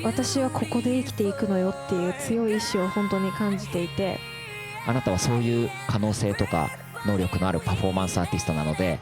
私はここで生きていくのよっていう強い意志を本当に感じていて、あなたはそういう可能性とか能力のあるパフォーマンスアーティストなので、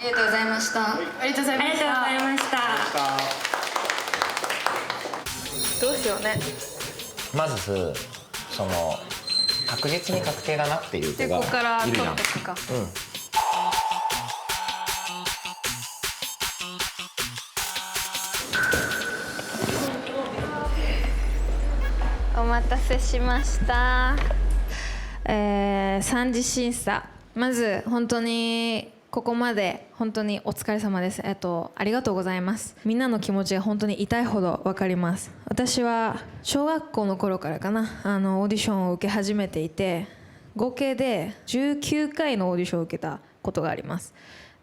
ありがとうございました。ありがとうございました。どうしようね。まずその確実に確定だなっていう子がここから取っいるじゃん。てくか。お待たせしました。3次審査、まず本当にここまで本当にお疲れ様です。ありがとうございます。みんなの気持ちが本当に痛いほど分かります。私は小学校の頃からかな、オーディションを受け始めていて、合計で19回のオーディションを受けたことがあります。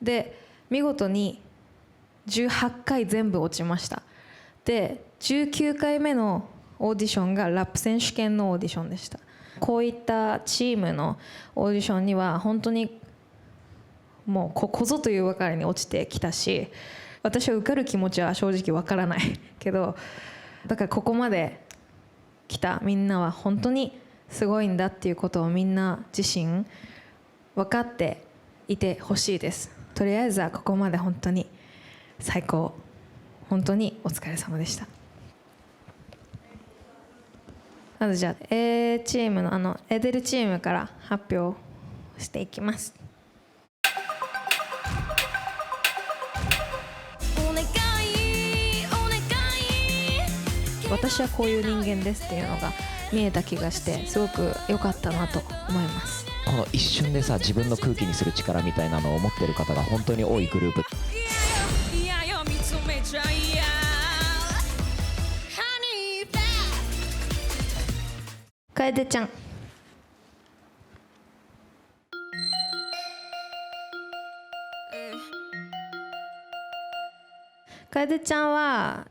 で、見事に18回全部落ちました。で、19回目のオーディションがラップ選手権のオーディションでした。こういったチームのオーディションには本当にもうここぞというばかりに落ちてきたし、私は受かる気持ちは正直わからないけど、だからここまで来たみんなは本当にすごいんだっていうことをみんな自身分かっていてほしいです。とりあえずはここまで本当に最高、本当にお疲れ様でした。まずじゃあ A チームのエデルチームから発表していきます。私はこういう人間ですっていうのが見えた気がして、すごく良かったなと思います。この一瞬でさ、自分の空気にする力みたいなのを持ってる方が本当に多いグループ。楓ちゃん、楓ちゃんは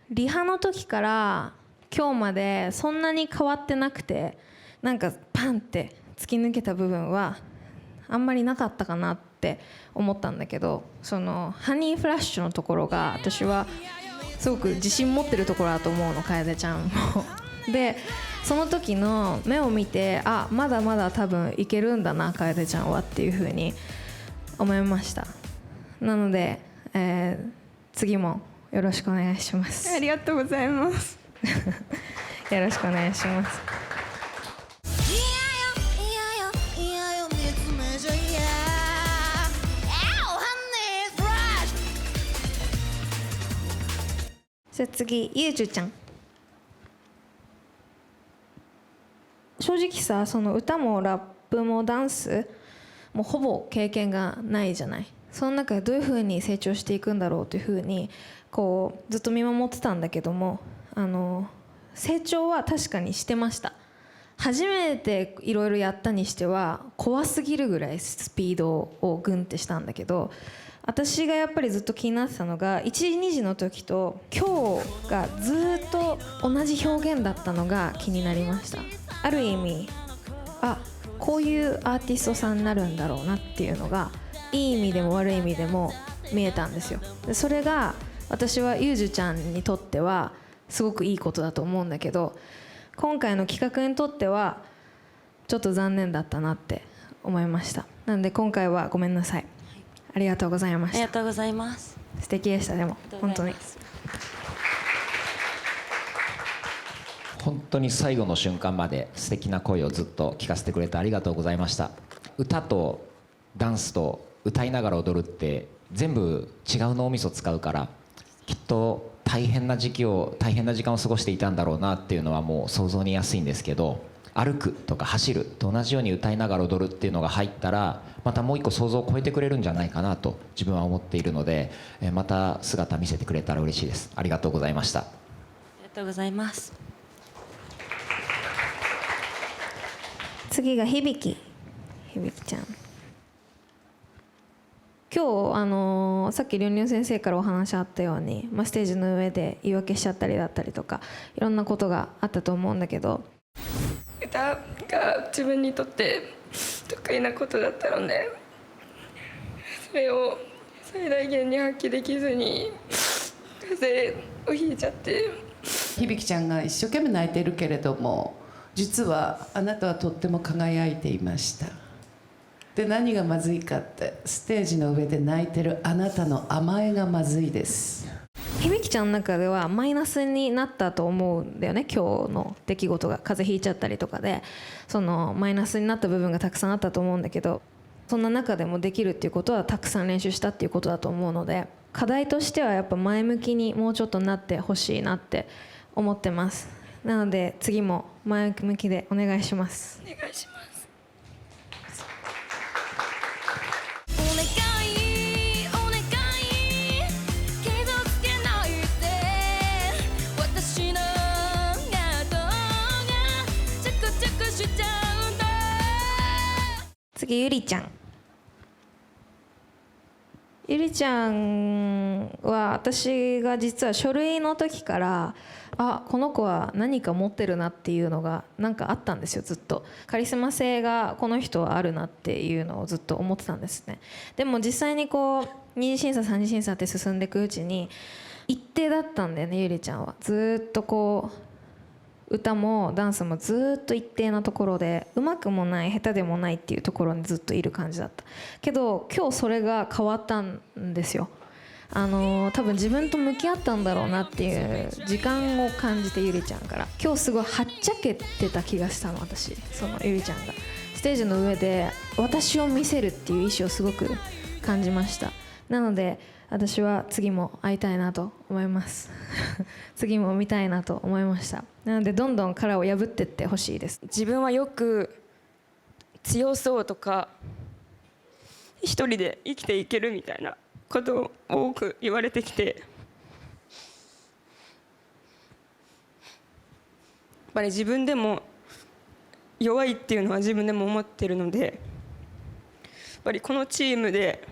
リハの時から今日までそんなに変わってなくて、なんかパンって突き抜けた部分はあんまりなかったかなって思ったんだけど、そのハニーフラッシュのところが私はすごく自信持ってるところだと思うの、楓ちゃんもで、その時の目を見て、あ、まだまだ多分いけるんだな楓ちゃんはっていう風に思いました。なので、次もよろしくお願いします。ありがとうございます。よろしくお願いします。じゃあ次、ゆうちゅちゃん。正直さ、その歌もラップもダンスもほぼ経験がないじゃない。その中でどういうふうに成長していくんだろうというふうにこうずっと見守ってたんだけども、成長は確かにしてました。初めていろいろやったにしては怖すぎるぐらいスピードをグンってしたんだけど、私がやっぱりずっと気になってたのが1時2時の時と今日がずっと同じ表現だったのが気になりました。ある意味、あ、こういうアーティストさんになるんだろうなっていうのがいい意味でも悪い意味でも見えたんですよ。でそれが私はゆうじゅちゃんにとってはすごくいいことだと思うんだけど、今回の企画にとってはちょっと残念だったなって思いました。なので今回はごめんなさい。ありがとうございました。ありがとうございます。素敵でした。でも本当に本当に最後の瞬間まで素敵な声をずっと聞かせてくれてありがとうございました。歌とダンスと歌いながら踊るって全部違う脳みそ使うから、きっと大変な時間を過ごしていたんだろうなっていうのはもう想像に安いんですけど、歩くとか走ると同じように歌いながら踊るっていうのが入ったらまたもう一個想像を超えてくれるんじゃないかなと自分は思っているので、また姿見せてくれたら嬉しいです。ありがとうございました。ありがとうございます。次が響ちゃん。今日さっきりゅんりゅん先生からお話あったように、ステージの上で言い訳しちゃったりだったりとかいろんなことがあったと思うんだけど、歌が自分にとって得意なことだったので、それを最大限に発揮できずに風邪をひいちゃって、響ちゃんが一生懸命泣いているけれども、実はあなたはとっても輝いていました。で、何がまずいかって、ステージの上で泣いてるあなたの甘えがまずいです。響ちゃんの中ではマイナスになったと思うんだよね。今日の出来事が風邪ひいちゃったりとかで、そのマイナスになった部分がたくさんあったと思うんだけど、そんな中でもできるっていうことはたくさん練習したっていうことだと思うので、課題としてはやっぱ前向きにもうちょっとなってほしいなって思ってます。なので次も前向きでお願いします。お願いします。次ゆりちゃん。ゆりちゃんは私が実は書類の時からこの子は何か持ってるなっていうのがなんかあったんですよ。ずっとカリスマ性がこの人はあるなっていうのをずっと思ってたんですね。でも実際にこう二次審査三次審査って進んでいくうちに一定だったんだよね。ゆりちゃんはずっとこう歌もダンスもずっと一定なところで、うまくもない下手でもないっていうところにずっといる感じだったけど、今日それが変わったんですよ。多分自分と向き合ったんだろうなっていう時間を感じて、ゆりちゃんから今日すごいはっちゃけてた気がしたの。私そのゆりちゃんがステージの上で私を見せるっていう意思をすごく感じました。なので私は次も会いたいなと思います次も見たいなと思いました。なのでどんどん殻を破っていってほしいです。自分はよく強そうとか一人で生きていけるみたいなことを多く言われてきて、やっぱり自分でも弱いっていうのは自分でも思ってるので、やっぱりこのチームで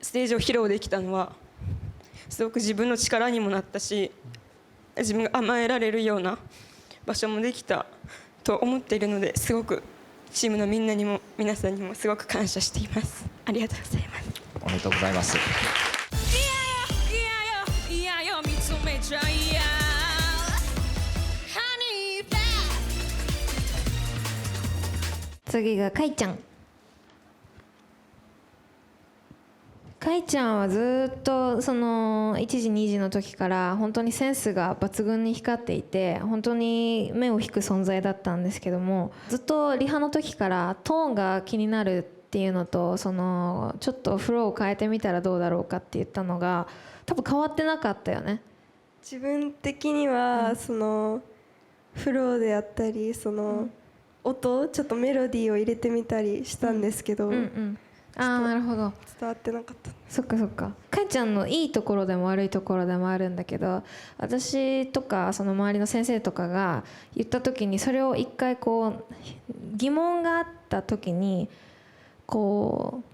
ステージを披露できたのはすごく自分の力にもなったし、自分が甘えられるような場所もできたと思っているので、すごくチームのみんなにも皆さんにもすごく感謝しています。ありがとうございます。おめでとうございます。次がかいちゃん。かいちゃんはずっとその1時2時の時から本当にセンスが抜群に光っていて、本当に目を引く存在だったんですけども、ずっとリハの時からトーンが気になるっていうのと、そのちょっとフローを変えてみたらどうだろうかって言ったのが多分変わってなかったよね。自分的にはそのフローであったり、その音ちょっとメロディーを入れてみたりしたんですけど、なるほど、伝わってなかった。そっかそっか。かいちゃんのいいところでも悪いところでもあるんだけど、私とかその周りの先生とかが言った時にそれを一回こう疑問があった時にこう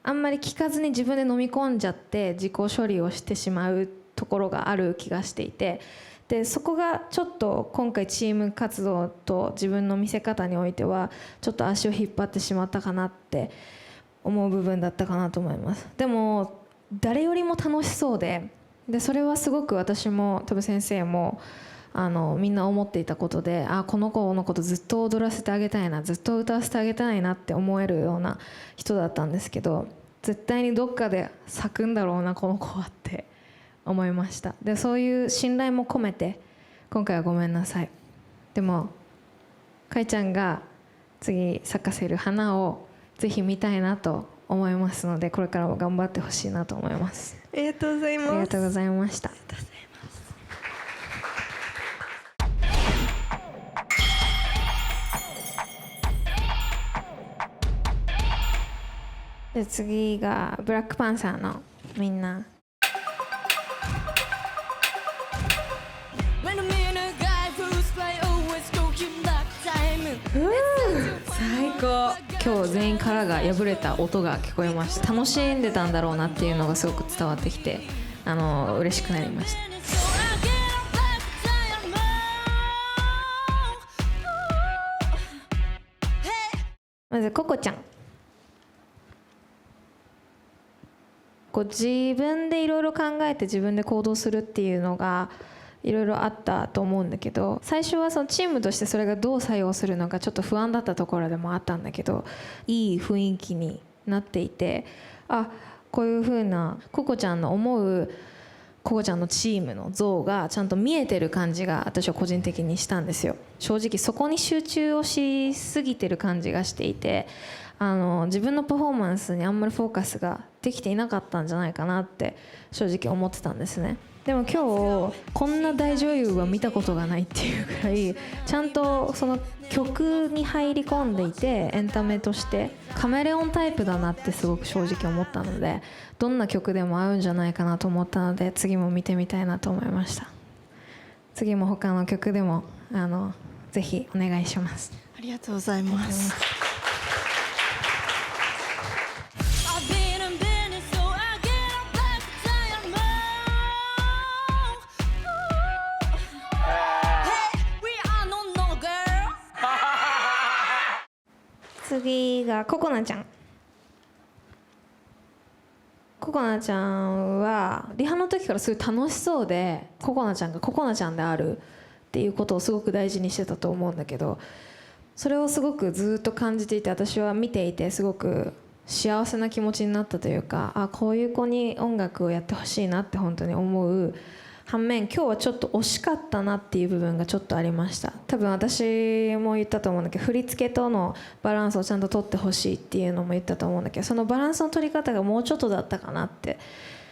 あんまり聞かずに自分で飲み込んじゃって自己処理をしてしまうところがある気がしていて、でそこがちょっと今回チーム活動と自分の見せ方においてはちょっと足を引っ張ってしまったかなって思う部分だったかなと思います。でも誰よりも楽しそうで、それはすごく私も多分先生もみんな思っていたことで、この子のことずっと踊らせてあげたいな、ずっと歌わせてあげたいなって思えるような人だったんですけど、絶対にどっかで咲くんだろうなこの子はって思いました。でそういう信頼も込めて今回はごめんなさい。でもかいちゃんが次咲かせる花をぜひ見たいなと思いますので、これからも頑張ってほしいなと思います。ありがとうございます。ありがとうございました。ありがとうございます。で次がブラックパンサーのみんな。最高。今日全員殻が破れた音が聞こえました。楽しんでたんだろうなっていうのがすごく伝わってきて嬉しくなりました。まずココちゃん、こう自分でいろいろ考えて自分で行動するっていうのがいろいろあったと思うんだけど、最初はそのチームとしてそれがどう作用するのかちょっと不安だったところでもあったんだけど、いい雰囲気になっていて、あ、こういう風なココちゃんの思うココちゃんのチームの像がちゃんと見えてる感じが私は個人的にしたんですよ。正直そこに集中をしすぎてる感じがしていて、自分のパフォーマンスにあんまりフォーカスができていなかったんじゃないかなって正直思ってたんですね。でも今日こんな大女優は見たことがないっていうくらいちゃんとその曲に入り込んでいて、エンタメとしてカメレオンタイプだなってすごく正直思ったので、どんな曲でも合うんじゃないかなと思ったので次も見てみたいなと思いました。次も他の曲でもぜひお願いします。ありがとうございます。次がココナちゃん。ココナちゃんはリハの時からすごい楽しそうで、ココナちゃんがココナちゃんであるっていうことをすごく大事にしてたと思うんだけど、それをすごくずっと感じていて、私は見ていてすごく幸せな気持ちになったというか、あ、こういう子に音楽をやってほしいなって本当に思う反面、今日はちょっと惜しかったなっていう部分がちょっとありました。多分私も言ったと思うんだけど、振り付けとのバランスをちゃんと取ってほしいっていうのも言ったと思うんだけど、そのバランスの取り方がもうちょっとだったかなって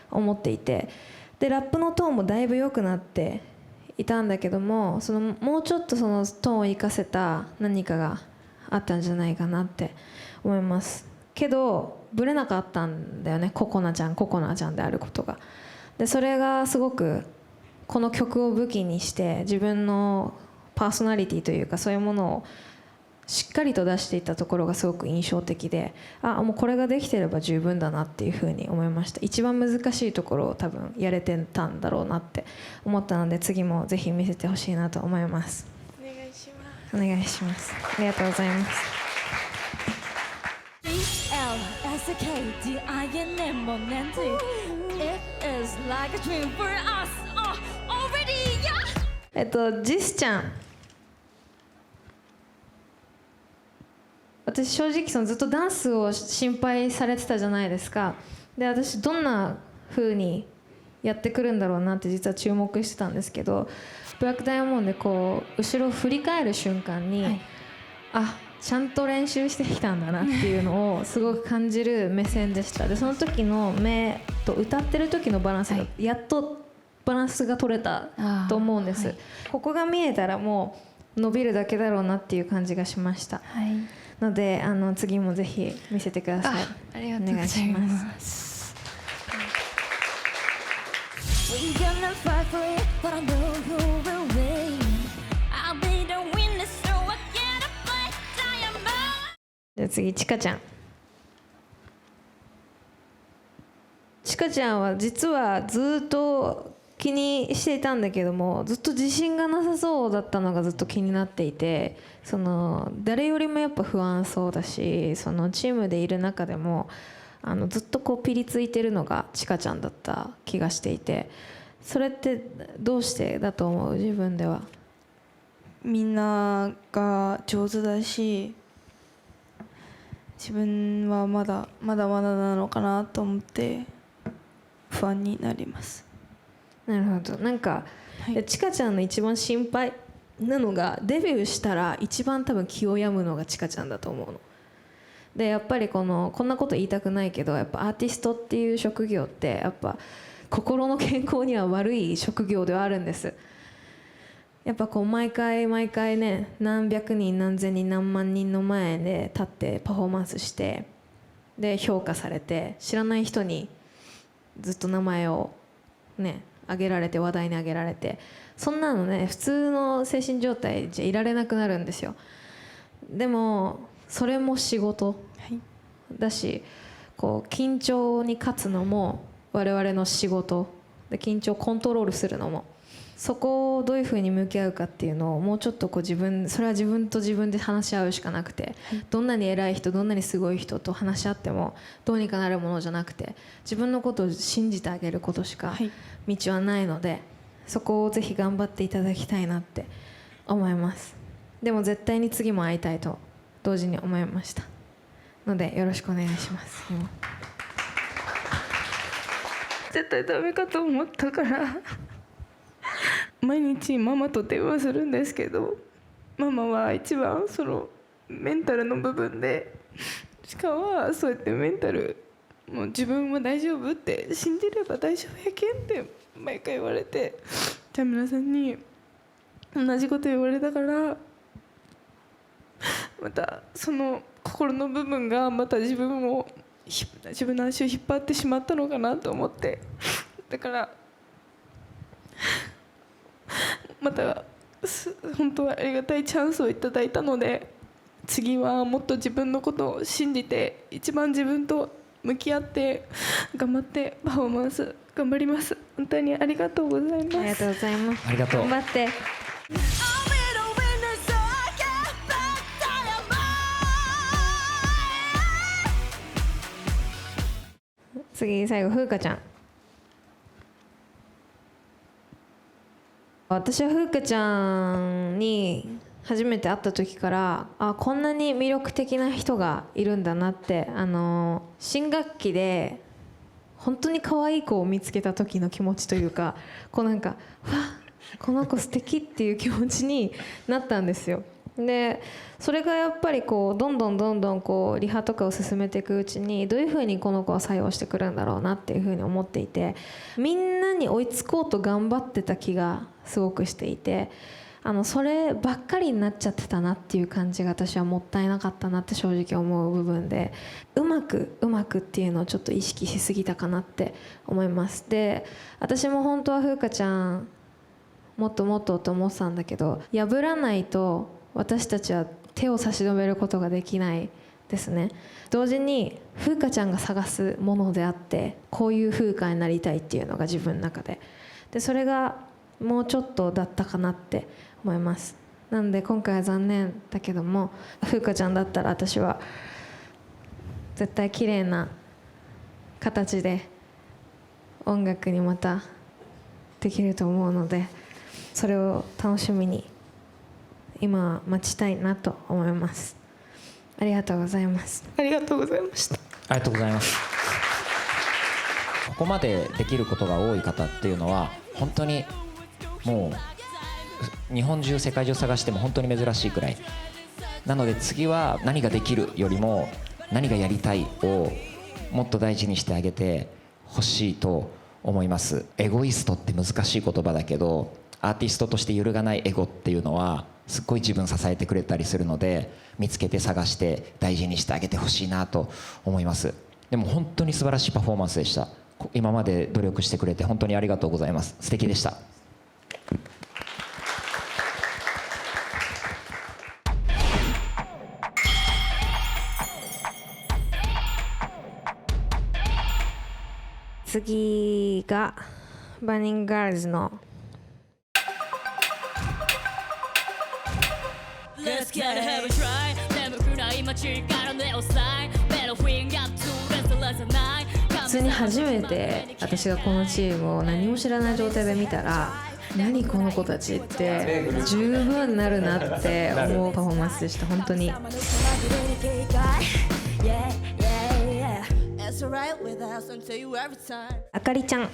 思っていて、でラップのトーンもだいぶ良くなっていたんだけども、そのもうちょっとそのトーンを生かせた何かがあったんじゃないかなって思いますけど、ブレなかったんだよね、ココナちゃんであることが。でそれがすごくこの曲を武器にして自分のパーソナリティというかそういうものをしっかりと出していったところがすごく印象的で、あ、もうこれができてれば十分だなっていうふうに思いました。一番難しいところを多分やれてたんだろうなって思ったので、次もぜひ見せてほしいなと思います。お願いします。お願いします。ありがとうございます。ジスちゃん、私正直そのずっとダンスを心配されてたじゃないですか。で私どんな風にやってくるんだろうなって実は注目してたんですけど、ブラックダイヤモンドでこう後ろを振り返る瞬間に、はい、あ、ちゃんと練習してきたんだなっていうのをすごく感じる目線でした。でその時の目と歌ってる時のバランスがやっとバランスが取れたと思うんです、はい、ここが見えたらもう伸びるだけだろうなっていう感じがしました、はい、ので次もぜひ見せてください。ありがとうございます。で次ちかちゃん。ちかちゃんは実はずっと気にしていたんだけども、ずっと自信がなさそうだったのがずっと気になっていて、その誰よりもやっぱ不安そうだし、そのチームでいる中でもずっとこうピリついてるのがちかちゃんだった気がしていて、それってどうしてだと思う？自分では。みんなが上手だし、自分はまだまだなのかなと思って不安になります。なるほど。なんか、はい、ちかちゃんの一番心配なのが、デビューしたら一番多分気を病むのがちかちゃんだと思うので、やっぱりこんなこと言いたくないけど、やっぱアーティストっていう職業ってやっぱ心の健康には悪い職業ではあるんです。やっぱこう毎回ね、何百人何千人何万人の前で立ってパフォーマンスして、で評価されて、知らない人にずっと名前をね挙げられて、話題に挙げられて、そんなのね普通の精神状態じゃいられなくなるんですよ。でもそれも仕事だし、こう緊張に勝つのも我々の仕事で、緊張をコントロールするのも、そこをどういうふうに向き合うかっていうのをもうちょっとこうそれは自分と自分で話し合うしかなくて、どんなに偉い人、どんなにすごい人と話し合ってもどうにかなるものじゃなくて、自分のことを信じてあげることしか道はないので、そこをぜひ頑張っていただきたいなって思います。でも絶対に次も会いたいと同時に思いましたので、よろしくお願いします。絶対ダメかと思ったから毎日ママと電話するんですけど、ママは一番そのメンタルの部分で、しかはそうやってメンタルもう自分は大丈夫って信じれば大丈夫やけんって毎回言われて、じゃあ皆さんに同じこと言われたから、またその心の部分がまた自分の足を引っ張ってしまったのかなと思って、だからまた本当はありがたいチャンスをいただいたので、次はもっと自分のことを信じて、一番自分と向き合って頑張ってパフォーマンス頑張ります。本当にありがとうございます。ありがとうございます。ありがとう。頑張って。次、最後、風花ちゃん。私は風花ちゃんに初めて会った時から、こんなに魅力的な人がいるんだなって、新学期で本当に可愛い子を見つけた時の気持ちというか、こうなんかわこの子素敵っていう気持ちになったんですよ。でそれがやっぱりこうどんどんこうリハとかを進めていくうちに、どういうふうにこの子は作用してくるんだろうなっていうふうに思っていて、みんなに追いつこうと頑張ってた気がすごくしていて、そればっかりになっちゃってたなっていう感じが、私はもったいなかったなって正直思う部分で、うまくっていうのをちょっと意識しすぎたかなって思います。で私も本当は風花ちゃんもっともっとと思ってたんだけど、破らないと私たちは手を差し伸べることができないですね。同時に風花ちゃんが探すものであって、こういう風花になりたいっていうのが自分の中で、それがもうちょっとだったかなって思います。なので今回は残念だけども、風花ちゃんだったら私は絶対綺麗な形で音楽にまたできると思うので、それを楽しみに今は待ちたいなと思います。ありがとうございます。ありがとうございました。ありがとうございます。ここまでできることが多い方っていうのは本当にもう日本中世界中探しても本当に珍しいくらいなので、次は何ができるよりも何がやりたいをもっと大事にしてあげてほしいと思います。エゴイストって難しい言葉だけど、アーティストとして揺るがないエゴっていうのはすっごい自分支えてくれたりするので、見つけて探して大事にしてあげてほしいなと思います。でも本当に素晴らしいパフォーマンスでした。今まで努力してくれて本当にありがとうございます。素敵でした。次がバーニングガールズの普通に初めて私がこのチームを何も知らない状態で見たら、何この子たちって十分なるなって思うパフォーマンスでした。本当にあかりちゃん、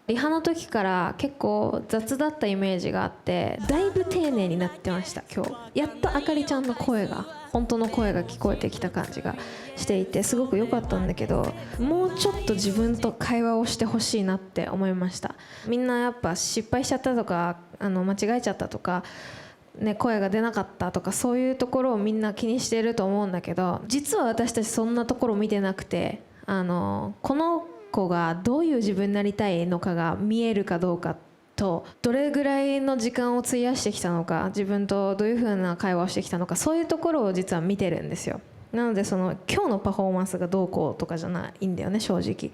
リハの時から結構雑だったイメージがあって、だいぶ丁寧になってました。今日やっとあかりちゃんの声が、本当の声が聞こえてきた感じがしていて、すごく良かったんだけど、もうちょっと自分と会話をしてほしいなって思いました。みんなやっぱ失敗しちゃったとか間違えちゃったとかね、声が出なかったとかそういうところをみんな気にしていると思うんだけど、実は私たちそんなところ見てなくて、この子がどういう自分になりたいのかが見えるかどうかと、どれぐらいの時間を費やしてきたのか、自分とどういうふうな会話をしてきたのか、そういうところを実は見てるんですよ。なので今日のパフォーマンスがどうこうとかじゃないんだよね、正直。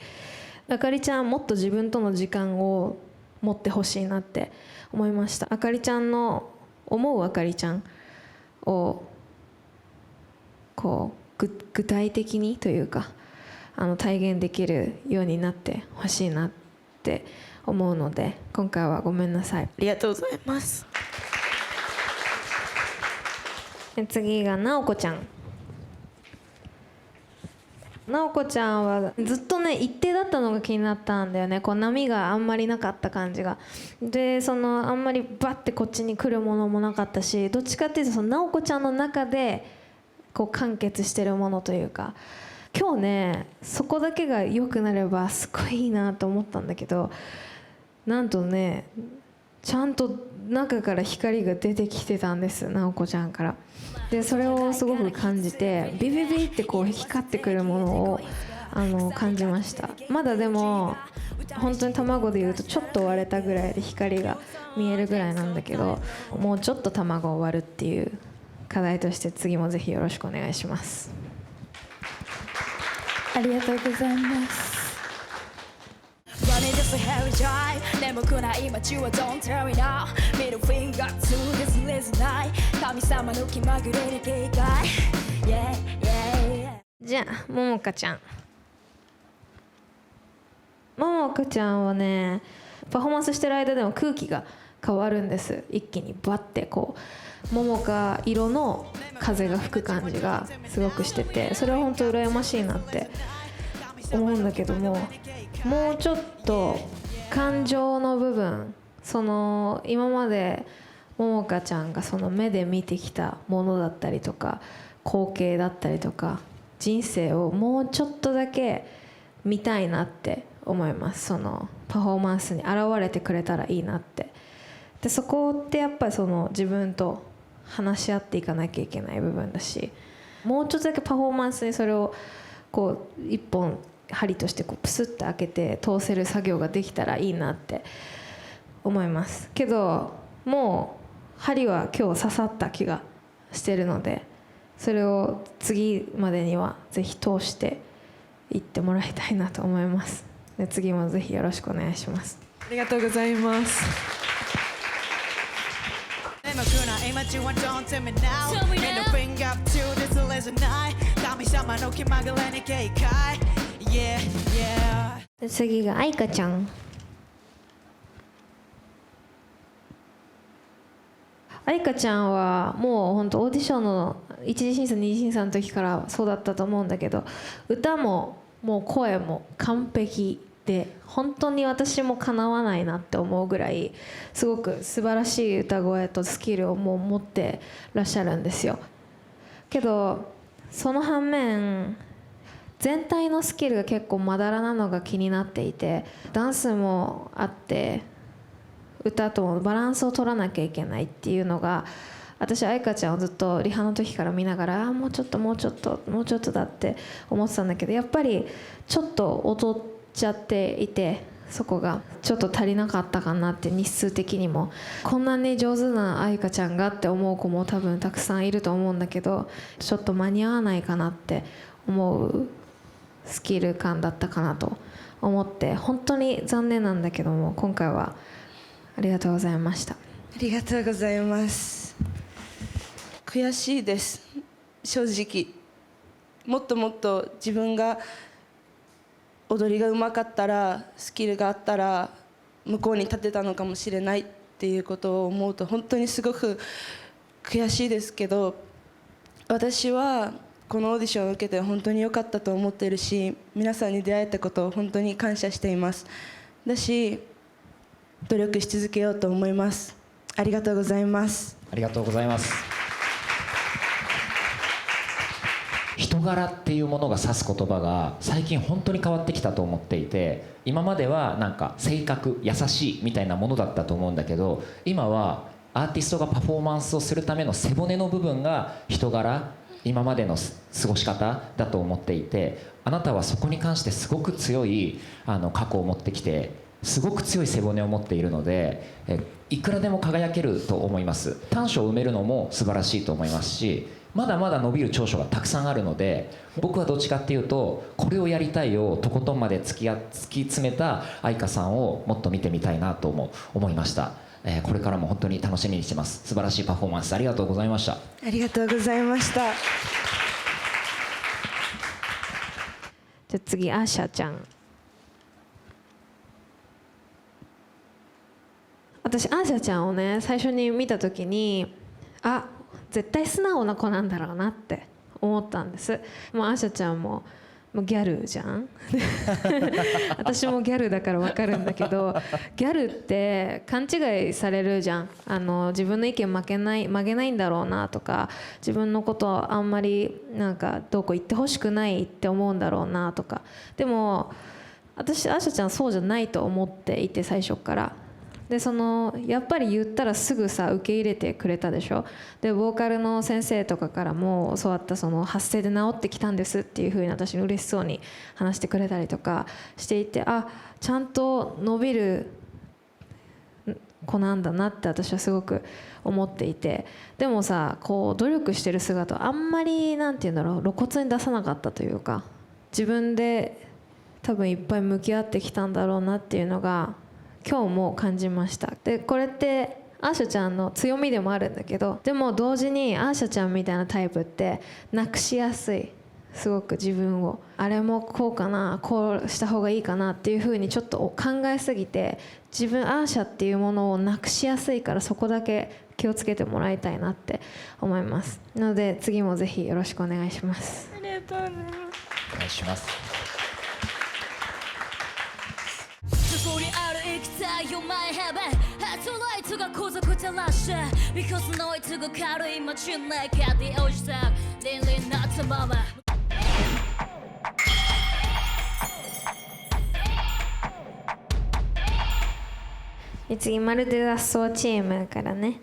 あかりちゃんもっと自分との時間を持ってほしいなって思いました。あかりちゃんの思うあかりちゃんをこう具体的にというか体現できるようになってほしいなって思うので、今回はごめんなさい。ありがとうございます。で次がなおこちゃん。なおこちゃんはずっとね一定だったのが気になったんだよね。こう波があんまりなかった感じがで、あんまりバッてこっちに来るものもなかったし、どっちかっていうとなおこちゃんの中でこう完結してるものというか、今日ねそこだけが良くなればすごいいいなと思ったんだけど、なんとねちゃんと中から光が出てきてたんです、なおこちゃんから。でそれをすごく感じて、ビビビってこう光ってくるものを感じました。まだでも本当に卵でいうとちょっと割れたぐらいで光が見えるぐらいなんだけど、もうちょっと卵を割るっていう課題として、次もぜひよろしくお願いします。ありがとうございます。Running just a hairy drive 眠くない街は Don't tell me now Middle finger to this list night 神様の気まぐれに警戒 Yeah, yeah, yeah じゃあももかちゃん。ももかちゃんはねパフォーマンスしてる間でも空気が変わるんです。一気にバッてこうももか色の風が吹く感じがすごくしてて、それは本当羨ましいなって思うんだけども、もうちょっと感情の部分、今までももかちゃんが目で見てきたものだったりとか光景だったりとか人生をもうちょっとだけ見たいなって思います。パフォーマンスに現れてくれたらいいなって。でそこってやっぱり自分と話し合っていかなきゃいけない部分だし、もうちょっとだけパフォーマンスにそれをこう一本針としてこうプスッと開けて通せる作業ができたらいいなって思いますけど、もう針は今日刺さった気がしてるので、それを次までにはぜひ通していってもらいたいなと思います。で次もぜひよろしくお願いします。ありがとうございます。眠くない街は Don't tell me now Middle finger to this list night 神様の気まぐれに警戒 Yeah, yeah で次があいかちゃん。あいかちゃんはもう本当オーディションの一次審査二次審査の時からそうだったと思うんだけど、歌ももう声も完璧で、本当に私もかなわないなって思うぐらいすごく素晴らしい歌声とスキルをもう持ってらっしゃるんですよ。けどその反面全体のスキルが結構まだらなのが気になっていて、ダンスもあって歌ともバランスを取らなきゃいけないっていうのが、私愛花ちゃんをずっとリハの時から見ながらもうちょっともうちょっともうちょっとだって思ってたんだけど、やっぱりちょっと劣っちゃっていて、そこがちょっと足りなかったかなって、日数的にもこんなに上手な愛花ちゃんがって思う子も多分たくさんいると思うんだけど、ちょっと間に合わないかなって思うスキル感だったかなと思って、本当に残念なんだけども今回はありがとうございました。ありがとうございます。悔しいです、正直。もっともっと自分が踊りがうまかったら、スキルがあったら向こうに立てたのかもしれないっていうことを思うと本当にすごく悔しいですけど、私はこのオーディションを受けて本当に良かったと思っているし、皆さんに出会えたことを本当に感謝しています。だし努力し続けようと思います。ありがとうございます。ありがとうございます。人柄っていうものが指す言葉が最近本当に変わってきたと思っていて、今まではなんか性格優しいみたいなものだったと思うんだけど、今はアーティストがパフォーマンスをするための背骨の部分が人柄、今までの過ごし方だと思っていて、あなたはそこに関してすごく強い過去を持ってきて、すごく強い背骨を持っているので、いくらでも輝けると思います。短所を埋めるのも素晴らしいと思いますし、まだまだ伸びる長所がたくさんあるので、僕はどっちかっていうと、これをやりたいをとことんまで突き詰めた愛花さんをもっと見てみたいなと思いました。これからも本当に楽しみにしてます。素晴らしいパフォーマンスありがとうございました。ありがとうございました。じゃあ次、アーシャちゃん。私アーシャちゃんをね、最初に見た時に、あ、絶対素直な子なんだろうなって思ったんです。もうアーシャちゃんもギャルじゃん私もギャルだから分かるんだけど、ギャルって勘違いされるじゃん。自分の意見曲げないんだろうなとか、自分のことをあんまりなんかどうこう言ってほしくないって思うんだろうなとか。でも私アーシャちゃんそうじゃないと思っていて、最初から。でやっぱり言ったらすぐさ受け入れてくれたでしょ。でボーカルの先生とかからも教わった発声で治ってきたんですっていう風に私に嬉しそうに話してくれたりとかしていて、あ、ちゃんと伸びる子なんだなって私はすごく思っていて、でもさ、こう努力してる姿をあんまりなんて言うんだろう、露骨に出さなかったというか、自分で多分いっぱい向き合ってきたんだろうなっていうのが今日も感じました。でこれってアーシャちゃんの強みでもあるんだけど、でも同時にアーシャちゃんみたいなタイプってなくしやすい。すごく自分をあれもこうかな、こうした方がいいかなっていう風にちょっと考えすぎて、アーシャっていうものをなくしやすいから、そこだけ気をつけてもらいたいなって思います。なので次もぜひよろしくお願いします。ありがとうございます。お願いします。そこにある行きたい You're my heaven ヘッドライトが小僧照らして Because ノイズが軽い街の中で落ちた凛々なったまま次マルテ脱走チームからね。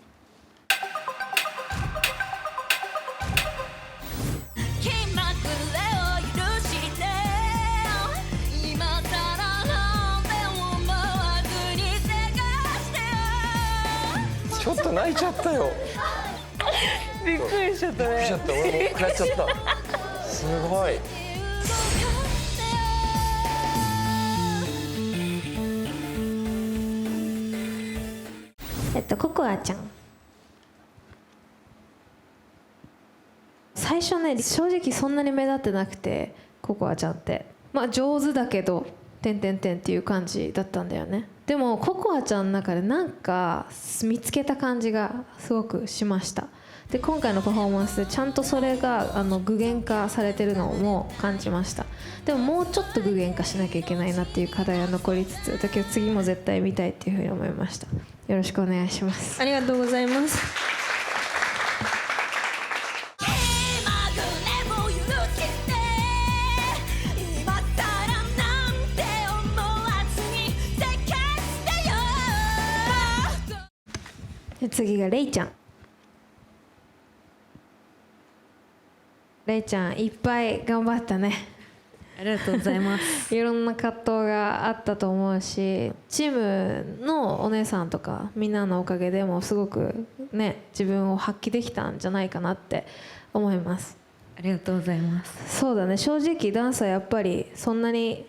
ちょっと泣いちゃったよ。びっくりしちゃったね。俺も食らっちゃった。すごい。ココアちゃん。最初ね、正直そんなに目立ってなくて、ココアちゃんってまあ上手だけど点々点っていう感じだったんだよね。でもココアちゃんの中でなんか見つけた感じがすごくしました。で今回のパフォーマンスでちゃんとそれが具現化されてるのも感じました。でももうちょっと具現化しなきゃいけないなっていう課題は残りつつ、だけど次も絶対見たいっていうふうに思いました。よろしくお願いします。ありがとうございます。次がレイちゃん。レイちゃんいっぱい頑張ったね。ありがとうございますいろんな葛藤があったと思うし、チームのお姉さんとかみんなのおかげでもすごくね、自分を発揮できたんじゃないかなって思います。ありがとうございます。そうだね、正直ダンスはやっぱりそんなに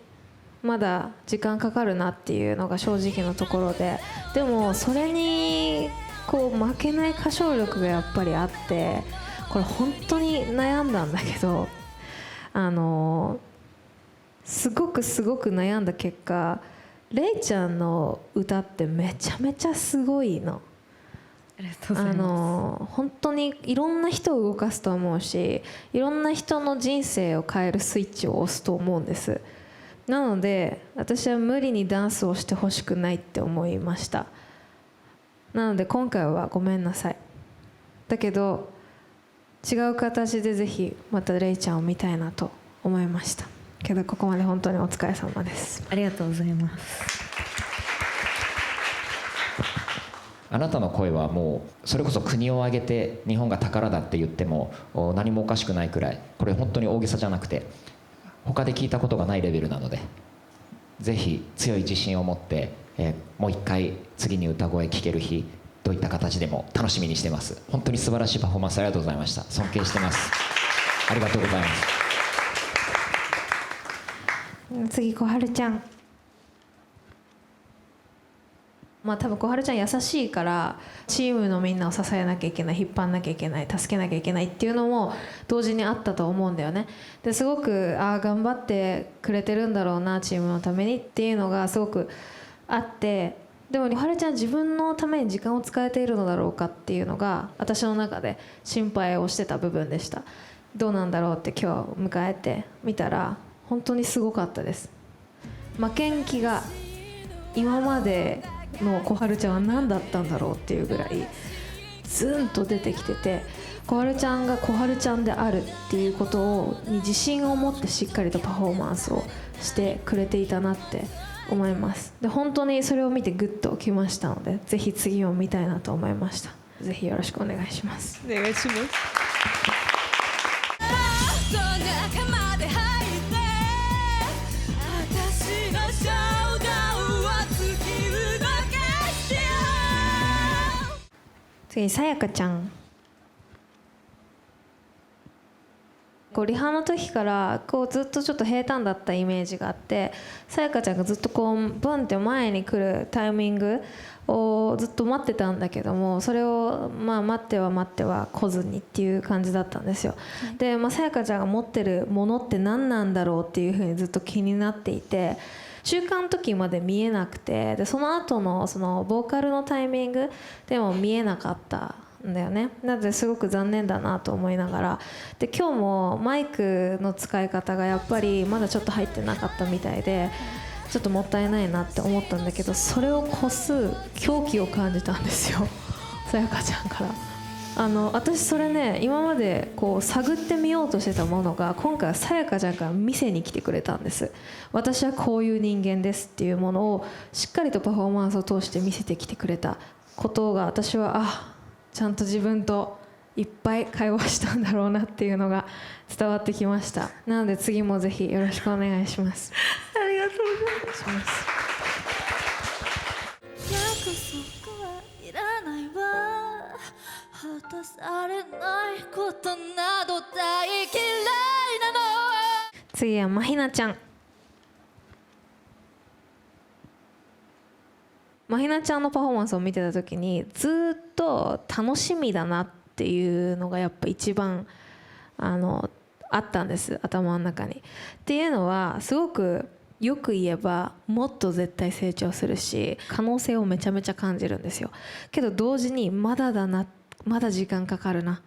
まだ時間かかるなっていうのが正直なところで、でもそれにこう負けない歌唱力がやっぱりあって、これ本当に悩んだんだけど、すごく悩んだ結果、レイちゃんの歌ってめちゃめちゃすごいの。ありがとうございま本当にいろんな人を動かすと思うし、いろんな人の人生を変えるスイッチを押すと思うんです。なので私は無理にダンスをしてほしくないって思いました。なので今回はごめんなさい。だけど違う形でぜひまたレイちゃんを見たいなと思いました。けどここまで本当にお疲れ様です。す。ありがとうございます。あなたの声はもうそれこそ国を挙げて日本が宝だって言っても何もおかしくないくらい、これ本当に大げさじゃなくて他で聞いたことがないレベルなので、ぜひ強い自信を持って、もう一回次に歌声聴ける日どういった形でも楽しみにしてます。本当に素晴らしいパフォーマンスありがとうございました。尊敬してます。ありがとうございます。次小春ちゃん。まあ多分小春ちゃん優しいからチームのみんなを支えなきゃいけない、引っ張んなきゃいけない、助けなきゃいけないっていうのも同時にあったと思うんだよね。ですごく頑張ってくれてるんだろうなチームのためにっていうのがすごくあって、でも小春ちゃん自分のために時間を使えているのだろうかっていうのが私の中で心配をしてた部分でした。どうなんだろうって今日迎えてみたら本当にすごかったです。負けん気が今までの小春ちゃんは何だったんだろうっていうぐらいズンと出てきてて、小春ちゃんが小春ちゃんであるっていうことに自信を持ってしっかりとパフォーマンスをしてくれていたなって思います。で本当にそれを見てグッときましたので、ぜひ次も見たいなと思いました。ぜひよろしくお願いします。お願いします。次さやかちゃん。リハの時からずっとちょっと平坦だったイメージがあって、さやかちゃんがずっとブンって前に来るタイミングをずっと待ってたんだけども、それを待っては来ずにっていう感じだったんですよ。でさやかちゃんが持ってるものって何なんだろうっていうふうにずっと気になっていて、中間の時まで見えなくて、でその後のそのボーカルのタイミングでも見えなかったんだよね。なのですごく残念だなと思いながら、で今日もマイクの使い方がやっぱりまだちょっと入ってなかったみたいで、ちょっともったいないなって思ったんだけど、それを越す狂気を感じたんですよ、さやかちゃんから。私それね、今まで探ってみようとしてたものが今回はさやかちゃんから見せに来てくれたんです。私はこういう人間ですっていうものをしっかりとパフォーマンスを通して見せてきてくれたことが、私はちゃんと自分といっぱい会話したんだろうなっていうのが伝わってきました。なので次もぜひよろしくお願いします。ありがとうございます。約束はいらないわ、果たされないことなど大嫌いなの。次はまひなちゃん。まひなちゃんのパフォーマンスを見てた時にずっと楽しみだなっていうのがやっぱ一番あったんです、頭の中に。っていうのはすごくよく言えばもっと絶対成長するし可能性をめちゃめちゃ感じるんですよ。けど同時にまだだな、まだ時間かかるなっ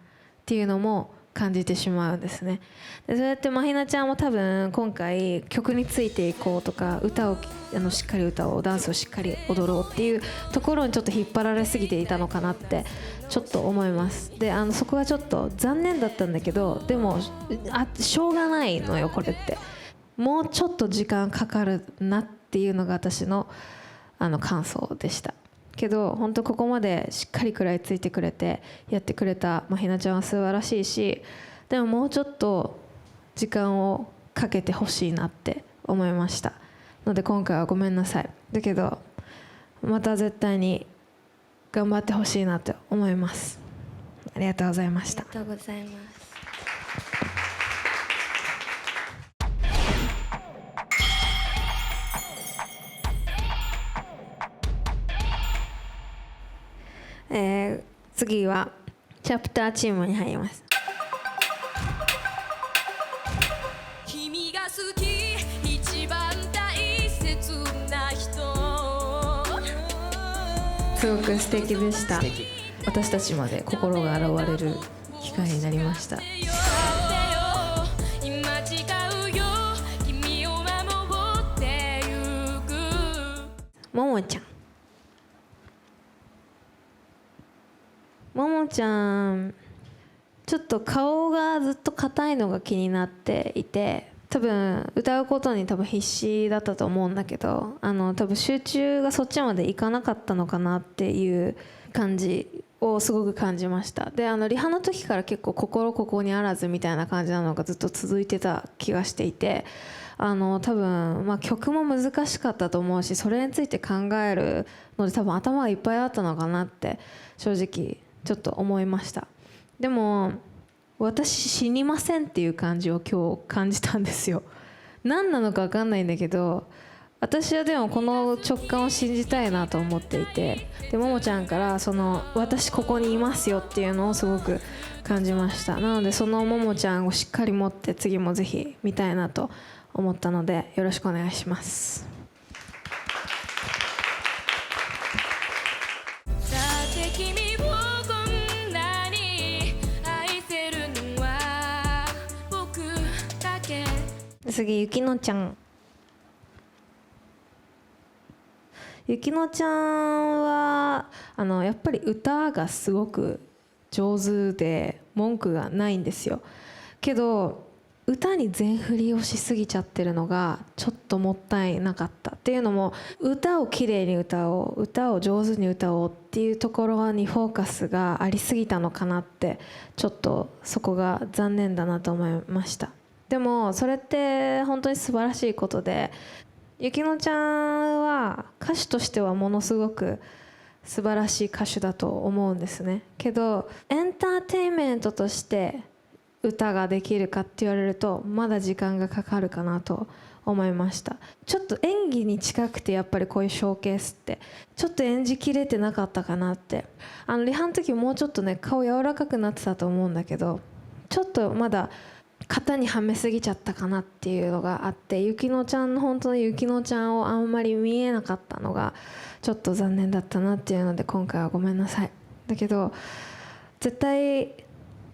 ていうのも感じてしまうんですね。でそうやってまひなちゃんも多分今回曲についていこうとか、歌をしっかり歌おう、ダンスをしっかり踊ろうっていうところにちょっと引っ張られすぎていたのかなってちょっと思います。でそこがちょっと残念だったんだけど、でもしょうがないのよこれって。もうちょっと時間かかるなっていうのが私の感想でした。けど本当ここまでしっかり食らいついてくれてやってくれたまひなちゃんは素晴らしいし、でももうちょっと時間をかけてほしいなって思いましたので、今回はごめんなさい。だけどまた絶対に頑張ってほしいなって思います。ありがとうございました。ありがとうございます。次はチャプターチームに入ります。君が好き一番大切な人。すごく素敵でした。私たちまで心が洗われる機会になりました。今誓うよ、君を守ってゆく。ももちゃん。ももちゃんちょっと顔がずっと硬いのが気になっていて、多分歌うことに必死だったと思うんだけど、多分集中がそっちまでいかなかったのかなっていう感じをすごく感じました。でリハの時から結構心ここにあらずみたいな感じなのがずっと続いてた気がしていて、多分、曲も難しかったと思うし、それについて考えるので多分頭がいっぱいあったのかなって正直ちょっと思いました。でも私死にませんっていう感じを今日感じたんですよ。何なのか分かんないんだけど、私はでもこの直感を信じたいなと思っていて、でももちゃんから私ここにいますよっていうのをすごく感じました。なのでそのももちゃんをしっかり持って次もぜひ見たいなと思ったので、よろしくお願いします。さて君をこんなに愛せるのは僕だけ。次ゆきのちゃん。ゆきのちゃんはやっぱり歌がすごく上手で文句がないんですよ。けど歌に全振りをしすぎちゃってるのがちょっともったいなかったっていうのも、歌をきれいに歌おう、歌を上手に歌おうっていうところにフォーカスがありすぎたのかなって、ちょっとそこが残念だなと思いました。でもそれって本当に素晴らしいことで、ゆきのちゃんは歌手としてはものすごく素晴らしい歌手だと思うんですね。けどエンターテインメントとして歌ができるかって言われるとまだ時間がかかるかなと思いました。ちょっと演技に近くて、やっぱりこういうショーケースってちょっと演じきれてなかったかなって。リハの時もうちょっとね顔柔らかくなってたと思うんだけど、ちょっとまだ型にはめすぎちゃったかなっていうのがあって、ゆきのちゃんの本当のゆきのちゃんをあんまり見えなかったのがちょっと残念だったなっていうので、今回はごめんなさい。だけど絶対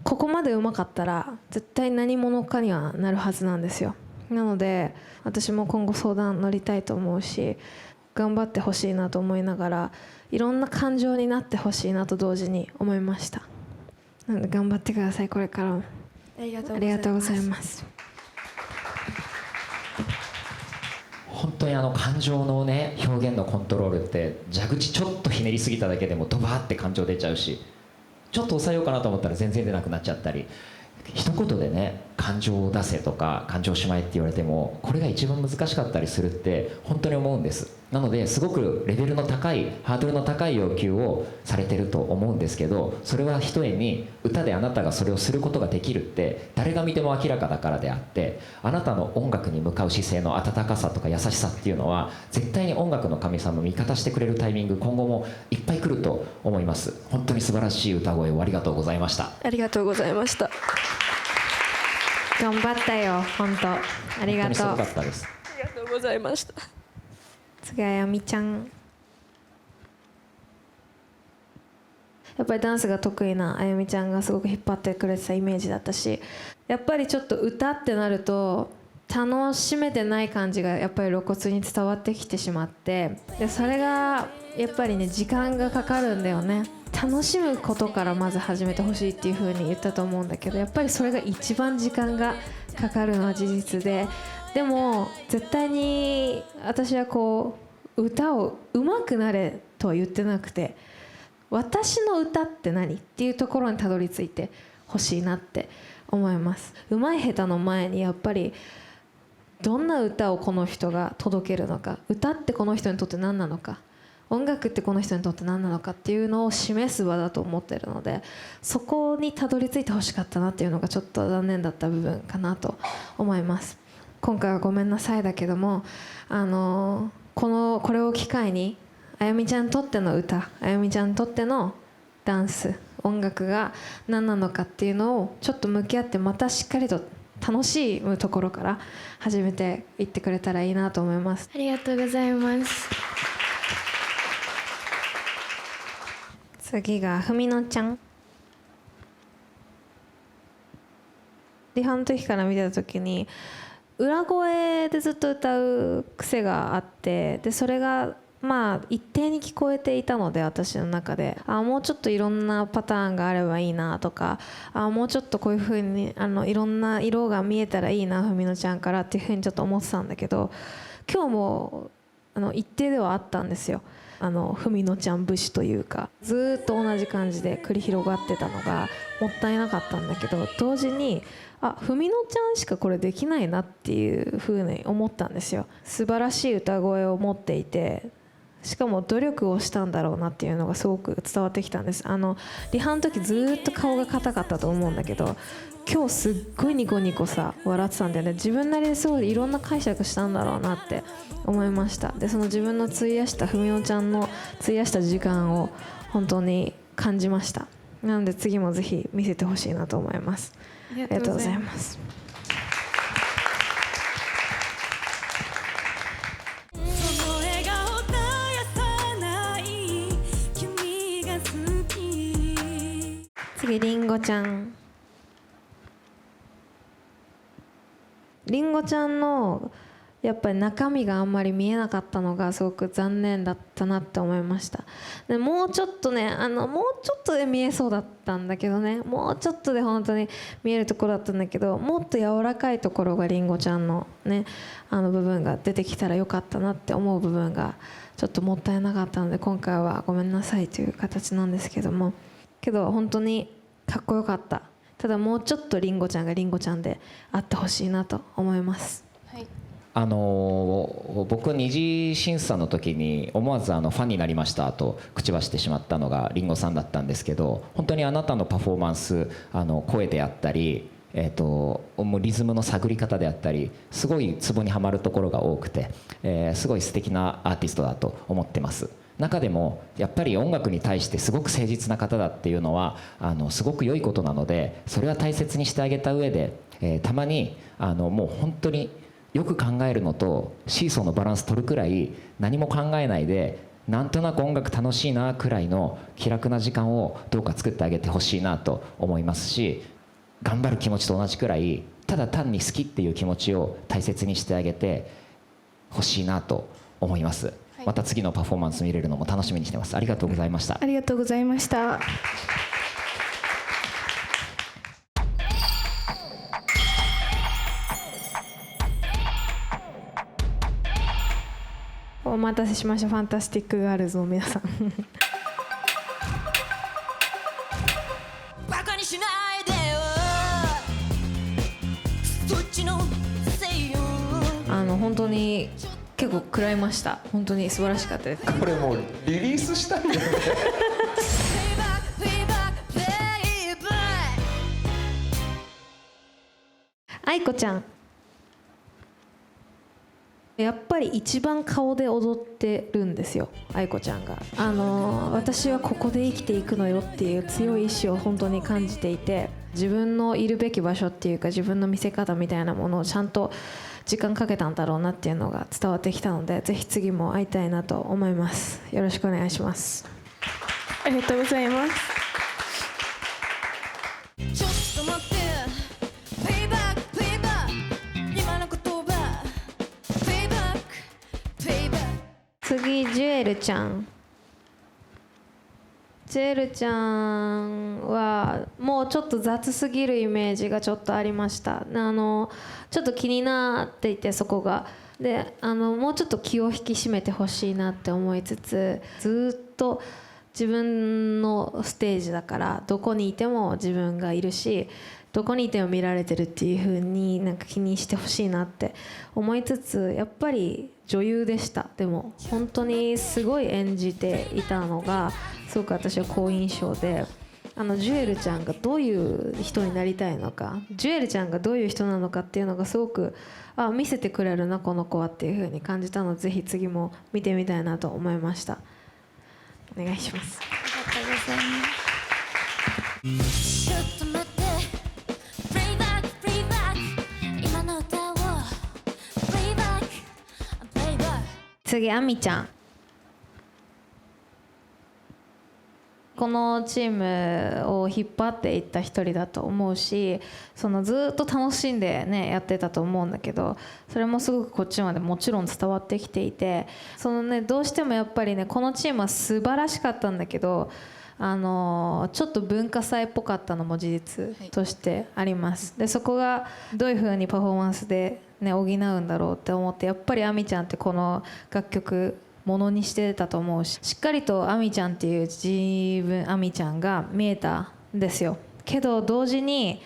ここまでうまかったら絶対何者かにはなるはずなんですよ。なので私も今後相談乗りたいと思うし、頑張ってほしいなと思いながら、いろんな感情になってほしいなと同時に思いました。なので頑張ってください、これからも。ありがとうございます。本当に感情のね表現のコントロールって蛇口ちょっとひねりすぎただけでもドバーって感情出ちゃうし、ちょっと抑えようかなと思ったら全然出なくなっちゃったり、一言でね感情を出せとか感情をしまえって言われてもこれが一番難しかったりするって本当に思うんです。なのですごくレベルの高いハードルの高い要求をされてると思うんですけど、それはひとえに歌であなたがそれをすることができるって誰が見ても明らかだからであって、あなたの音楽に向かう姿勢の温かさとか優しさっていうのは絶対に音楽の神様味方してくれるタイミング今後もいっぱい来ると思います。本当に素晴らしい歌声をありがとうございました。ありがとうございました。頑張ったよ、本当ありがとう。本当にすごかったです。ありがとうございました。次あやみちゃん。やっぱりダンスが得意なあやみちゃんがすごく引っ張ってくれてたイメージだったし、やっぱりちょっと歌ってなると楽しめてない感じがやっぱり露骨に伝わってきてしまって、でそれがやっぱりね時間がかかるんだよね。楽しむことからまず始めてほしいっていう風に言ったと思うんだけど、やっぱりそれが一番時間がかかるのは事実で、でも絶対に私はこう歌を上手くなれとは言ってなくて、私の歌って何っていうところにたどり着いてほしいなって思います。上手い下手の前にやっぱりどんな歌をこの人が届けるのか、歌ってこの人にとって何なのか、音楽ってこの人にとって何なのかっていうのを示す場だと思ってるので、そこにたどり着いてほしかったなっていうのがちょっと残念だった部分かなと思います。今回はごめんなさいだけども、これを機会にあやみちゃんにとっての歌、あやみちゃんにとってのダンス、音楽が何なのかっていうのをちょっと向き合って、またしっかりと楽しむところから始めていってくれたらいいなと思います。ありがとうございます。次がふみのちゃん。リハの時から見てた時に裏声でずっと歌う癖があって、でそれがまあ一定に聞こえていたので、私の中でもうちょっといろんなパターンがあればいいなとか、もうちょっとこういう風にいろんな色が見えたらいいなふみのちゃんからっていう風にちょっと思ってたんだけど、今日も一定ではあったんですよ。ふみのちゃん節というかずーっと同じ感じで繰り広がってたのがもったいなかったんだけど、同時にふみのちゃんしかこれできないなっていうふうに思ったんですよ。素晴らしい歌声を持っていて、しかも努力をしたんだろうなっていうのがすごく伝わってきたんです。リハの時ずーっと顔が硬かったと思うんだけど、今日すっごいニコニコさ笑ってたんだよね。自分なりですごいいろんな解釈したんだろうなって思いました。でその自分の費やしたふみのちゃんの費やした時間を本当に感じました。なので次もぜひ見せてほしいなと思います。ありがとうございます。次りんごちゃん。りんごちゃんのやっぱり中身があんまり見えなかったのがすごく残念だったなって思いました。でもうちょっとねもうちょっとで見えそうだったんだけどね、もうちょっとで本当に見えるところだったんだけど、もっと柔らかいところがりんごちゃんのね部分が出てきたらよかったなって思う部分がちょっともったいなかったので、今回はごめんなさいという形なんですけども、けど本当にかっこよかった。ただもうちょっとりんごちゃんがりんごちゃんであってほしいなと思います。はい、僕二次審査の時に思わずファンになりましたと口走ってしまったのがりんごさんだったんですけど、本当にあなたのパフォーマンス声であったり、もうリズムの探り方であったりすごいツボにはまるところが多くて、すごい素敵なアーティストだと思ってます。中でもやっぱり音楽に対してすごく誠実な方だっていうのはすごく良いことなので、それは大切にしてあげた上で、たまにもう本当によく考えるのとシーソーのバランス取るくらい何も考えないでなんとなく音楽楽しいなくらいの気楽な時間をどうか作ってあげてほしいなと思いますし、頑張る気持ちと同じくらいただ単に好きっていう気持ちを大切にしてあげてほしいなと思います。また次のパフォーマンス見れるのも楽しみにしてます。ありがとうございました。ありがとうございました。お待たせしました。ファンタスティックガールズの皆さんバカにしないでよそっちのせいよ。本当に結構食らいました。本当に素晴らしかったです。これもうリリースしたいよね愛子ちゃん、やっぱり一番顔で踊ってるんですよ、愛子ちゃんが。私はここで生きていくのよっていう強い意志を本当に感じていて、自分のいるべき場所っていうか自分の見せ方みたいなものをちゃんと時間かけたんだろうなっていうのが伝わってきたので、ぜひ次も会いたいなと思います。よろしくお願いします。ありがとうございます。ちょっと待ってペイバックペイバック今の言葉ペイバックペイバック。次ジュエルちゃん。ジュエルちゃんはもうちょっと雑すぎるイメージがちょっとありました。ちょっと気になっていて、そこがでもうちょっと気を引き締めてほしいなって思いつつ、ずっと自分のステージだからどこにいても自分がいるし、どこにいても見られてるっていう風になんか気にしてほしいなって思いつつ、やっぱり女優でした。でも本当にすごい演じていたのがすごく私は好印象で、ジュエルちゃんがどういう人になりたいのか、ジュエルちゃんがどういう人なのかっていうのがすごく見せてくれるなこの子はっていう風に感じたので、ぜひ次も見てみたいなと思いました。お願いします。ありがとうございます。ちょっと待ってプレイバックプレイバック今の歌をプレイバックプレイバック。次あみちゃん。このチームを引っ張っていった一人だと思うし、ずっと楽しんでねやってたと思うんだけど、それもすごくこっちまでもちろん伝わってきていて、どうしてもやっぱりねこのチームは素晴らしかったんだけど、ちょっと文化祭っぽかったのも事実としてあります。でそこがどういう風にパフォーマンスでね補うんだろうって思って、やっぱりあみちゃんってこの楽曲ものにしてたと思うし、しっかりとアミちゃんっていう自分アミちゃんが見えたんですよ。けど同時に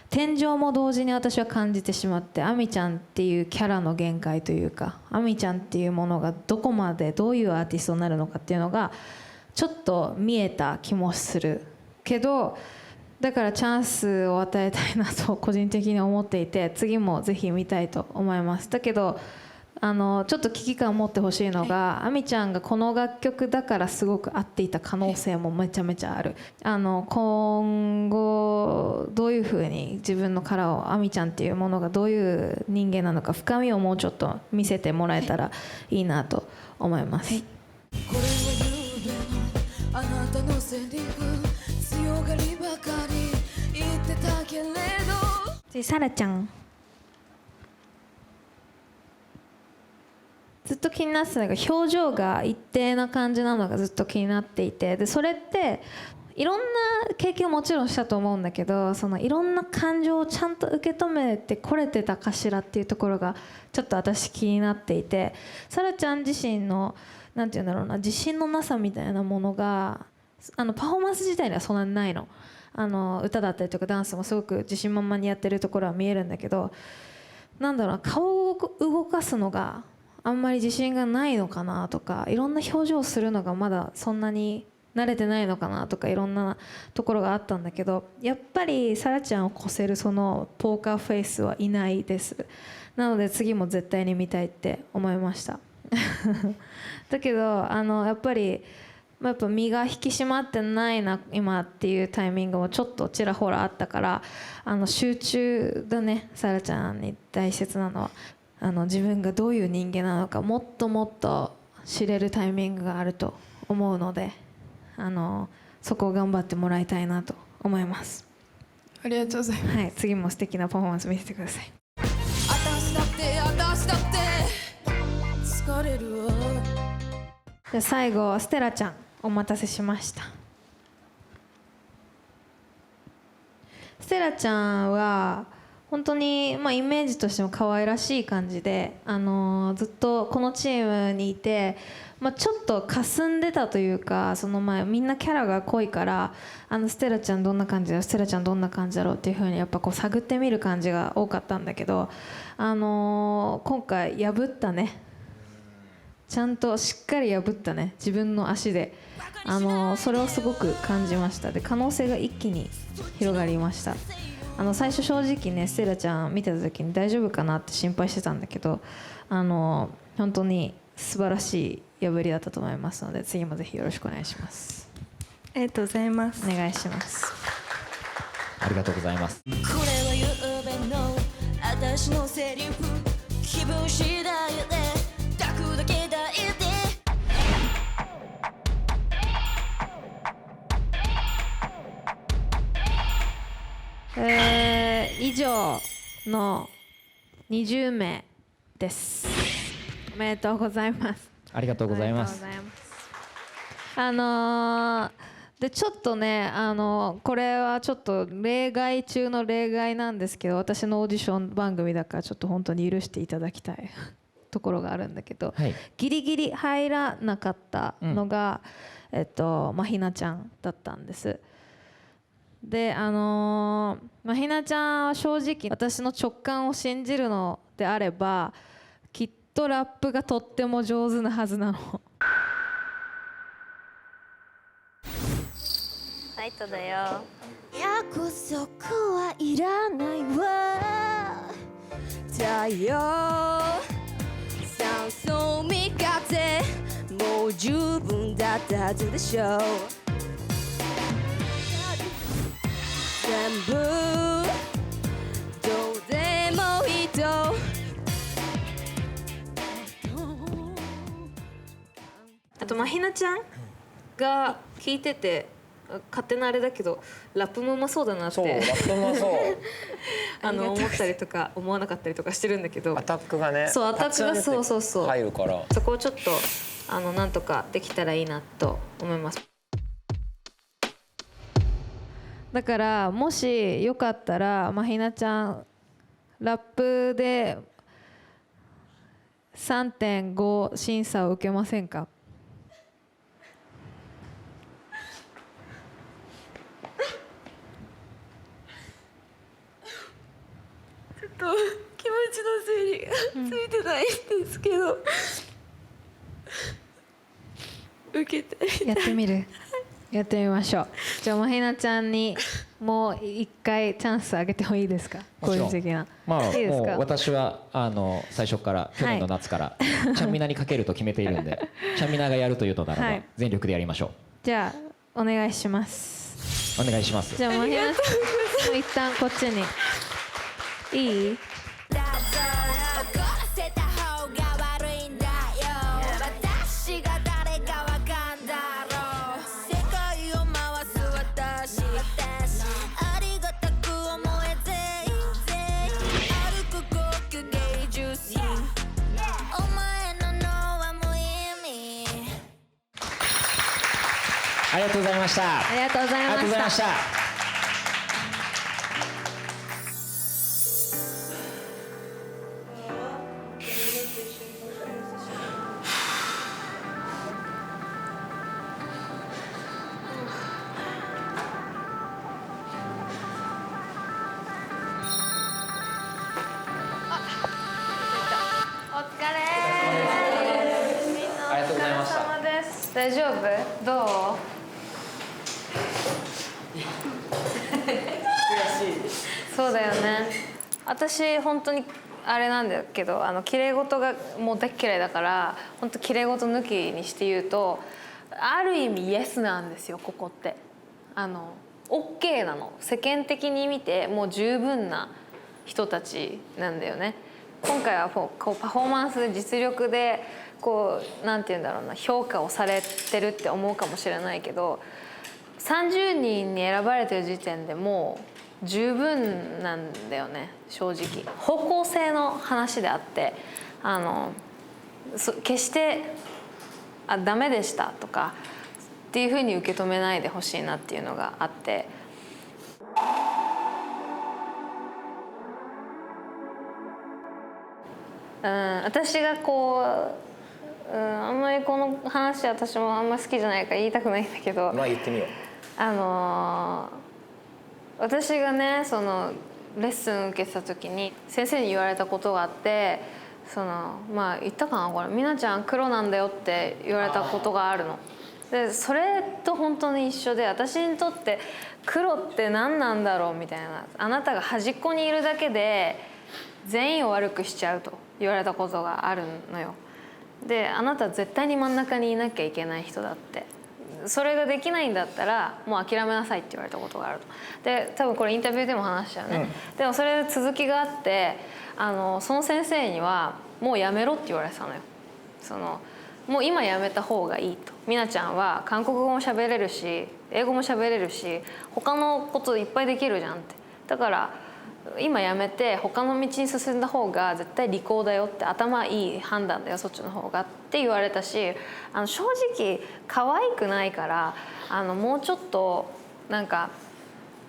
天井も同時に私は感じてしまって、アミちゃんっていうキャラの限界というか、アミちゃんっていうものがどこまでどういうアーティストになるのかっていうのがちょっと見えた気もするけど、だからチャンスを与えたいなと個人的に思っていて、次もぜひ見たいと思います。だけどちょっと危機感を持ってほしいのが、アミちゃんがこの楽曲だからすごく合っていた可能性もめちゃめちゃある。今後どういうふうに自分のカラーを、アミちゃんっていうものがどういう人間なのか、深みをもうちょっと見せてもらえたらいいなと思います。これは夢のあなたのセリフ、強がりばかり言ってたけれど。次サラちゃん。ずっと気になってたのが表情が一定な感じなのがずっと気になっていて、でそれっていろんな経験をもちろんしたと思うんだけど、そのいろんな感情をちゃんと受け止めてこれてたかしらっていうところがちょっと私気になっていて、サラちゃん自身のなんていうんだろうな、自信のなさみたいなものがパフォーマンス自体にはそんなにないの。歌だったりとかダンスもすごく自信満々にやってるところは見えるんだけど、なんだろうな、顔を動かすのがあんまり自信がないのかなとか、いろんな表情をするのがまだそんなに慣れてないのかなとか、いろんなところがあったんだけど、やっぱりサラちゃんを越せるそのポーカーフェイスはいないです。なので次も絶対に見たいって思いましただけどやっぱり身が引き締まってないな今っていうタイミングもちょっとちらほらあったから、集中だね。サラちゃんに大切なのは自分がどういう人間なのかもっともっと知れるタイミングがあると思うので、そこを頑張ってもらいたいなと思います。ありがとうございます。はい、次も素敵なパフォーマンス見せてください。私だって疲れるわ。じゃあ最後ステラちゃん、お待たせしました。ステラちゃんは本当に、イメージとしても可愛らしい感じで、ずっとこのチームにいて、ちょっと霞んでたというか、その前みんなキャラが濃いから、ステラちゃんどんな感じだろう、ステラちゃんどんな感じだろうっていう風にやっぱこう探ってみる感じが多かったんだけど、今回破ったね。ちゃんとしっかり破ったね、自分の足で。それをすごく感じました。で可能性が一気に広がりました。最初正直ね、ステラちゃん見てた時に大丈夫かなって心配してたんだけど、本当に素晴らしい破りだったと思いますので、次もぜひよろしくお願いします。ありがとうございます。お願いします。ありがとうございます。これはゆうべの私のセリフ、気分次第で抱くだけ抱いて。以上の20名です。おめでとうございます。ありがとうございます。でちょっとね、これはちょっと例外中の例外なんですけど、私のオーディション番組だからちょっと本当に許していただきたいところがあるんだけど、はい、ギリギリ入らなかったのが、まひなちゃんだったんです。でまひなちゃんは正直私の直感を信じるのであれば、きっとラップがとっても上手なはずなの。ファイトだよ。約束はいらないわ。太陽、酸素、味方、もう十分だったはずでしょう。全部どうでもいいと。あとまひなちゃんが聞いてて勝手なあれだけど、ラップもうまそうだなって、そうラップもそう思ったりとか思わなかったりとかしてるんだけど、アタックがね、そうアタックがそう入るから、そこをちょっとなんとかできたらいいなと思います。だからもしよかったらまひなちゃんラップで3.5 審査を受けませんか？ちょっと気持ちの整理がついてないんですけど、受けてみたい。やってみるやってみましょう。じゃあまひなちゃんにもう一回チャンスあげてもいいですか？個人的な。まあ、いいですか？もう私は最初から去年の夏からちゃんみなにかけると決めているんで、ちゃんみながやるというのならばはい全力でやりましょじゃあお願いします。う。お願いします。じゃあまひなちゃんもう一旦こっちにいい？ありがとうございました。ありがとうございありがとうございましましたた。お疲れ。ありがとうございました。お疲れ様です。大丈夫？どう？そうだよね。私本当にあれなんだけど、綺麗事がもう大っ嫌いだから、本当綺麗事抜きにして言うと、ある意味イエスなんですよ、ここって。OK なの。世間的に見てもう十分な人たちなんだよね。今回はこうパフォーマンスで実力でこうなんて言うんだろうな、評価をされてるって思うかもしれないけど、30人に選ばれてる時点でもう十分なんだよね、正直。方向性の話であって、決してダメでしたとかっていうふうに受け止めないでほしいなっていうのがあって。私がこう、あんまりこの話私もあんま好きじゃないから言いたくないんだけど、まあ言ってみよう。私がねそのレッスン受けてた時に先生に言われたことがあって、まあ言ったかなこれ、みなちゃん黒なんだよって言われたことがあるの。でそれと本当に一緒で、私にとって黒って何なんだろうみたいな、あなたが端っこにいるだけで全員を悪くしちゃうと言われたことがあるのよ。であなたは絶対に真ん中にいなきゃいけない人だって、それができないんだったらもう諦めなさいって言われたことがあると。で多分これインタビューでも話したよね、でもそれ続きがあって、その先生にはもうやめろって言われてたのよ。もう今やめた方がいいと。みなちゃんは韓国語も喋れるし英語も喋れるし他のこといっぱいできるじゃんって。だから今やめて他の道に進んだ方が絶対利口だよって、頭いい判断だよそっちの方がって言われたし、正直可愛くないからもうちょっとなんか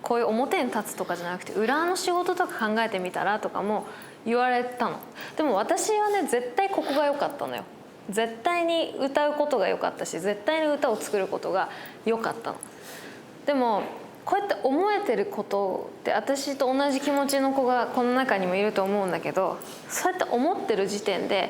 こういう表に立つとかじゃなくて裏の仕事とか考えてみたらとかも言われたの。でも私はね絶対ここが良かったのよ。絶対に歌うことが良かったし絶対に歌を作ることが良かったの。でもこうやって思えてることって私と同じ気持ちの子がこの中にもいると思うんだけど、そうやって思ってる時点で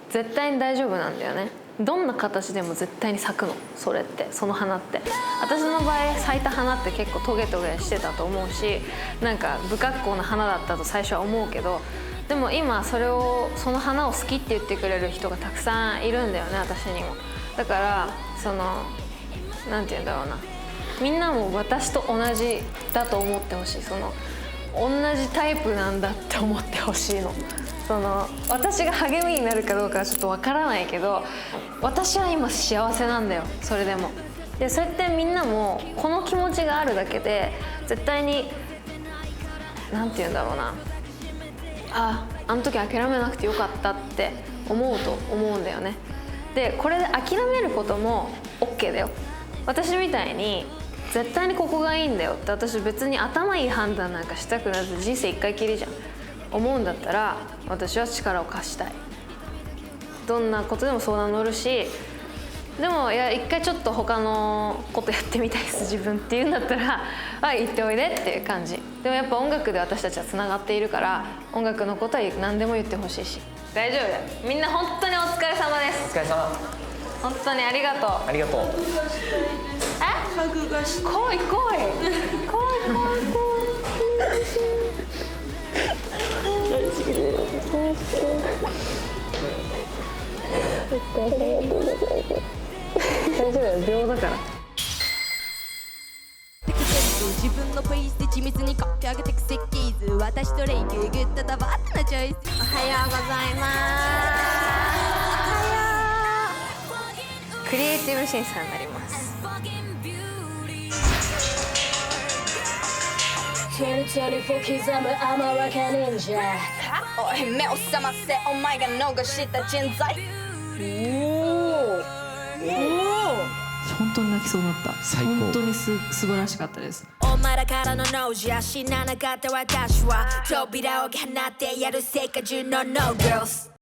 絶対に大丈夫なんだよね。どんな形でも絶対に咲くの、それってその花って。私の場合咲いた花って結構トゲトゲしてたと思うし、なんか不格好な花だったと最初は思うけど、でも今その花を好きって言ってくれる人がたくさんいるんだよね、私にも。だからなんて言うんだろうな、みんなも私と同じだと思ってほしい。同じタイプなんだって思ってほしいの。私が励みになるかどうかはちょっとわからないけど、私は今幸せなんだよ、それでも。でそうやってみんなもこの気持ちがあるだけで絶対になんて言うんだろうな、あの時諦めなくてよかったって思うと思うんだよね。でこれで諦めることも OK だよ。私みたいに絶対にここがいいんだよって、私別に頭いい判断なんかしたくなず人生一回きりじゃん思うんだったら、私は力を貸したい。どんなことでも相談乗るし、でもいや一回ちょっと他のことやってみたいです自分っていうんだったら行っておいでっていう感じ。でもやっぱ音楽で私たちはつながっているから音楽のことは何でも言ってほしいし大丈夫だよ。みんな本当にお疲れ様です。お疲れ様。本当にありがとう。ありがとう。来い来い来い来い来い。大丈夫だよ、秒だから。自分のペースで緻密に書き上げてく設計図、私とレイググッドだバットなチョイス。おはようございます。クリエイティブ審査になります。2024刻むアマラカ忍者。おい目を覚ませ、お前が逃した人材。本当に泣きそうになった。最高。本当に素晴らしかったです。お前らからのノーじゃ死ななかった私は扉を放ってやる世界中のノーガールズ。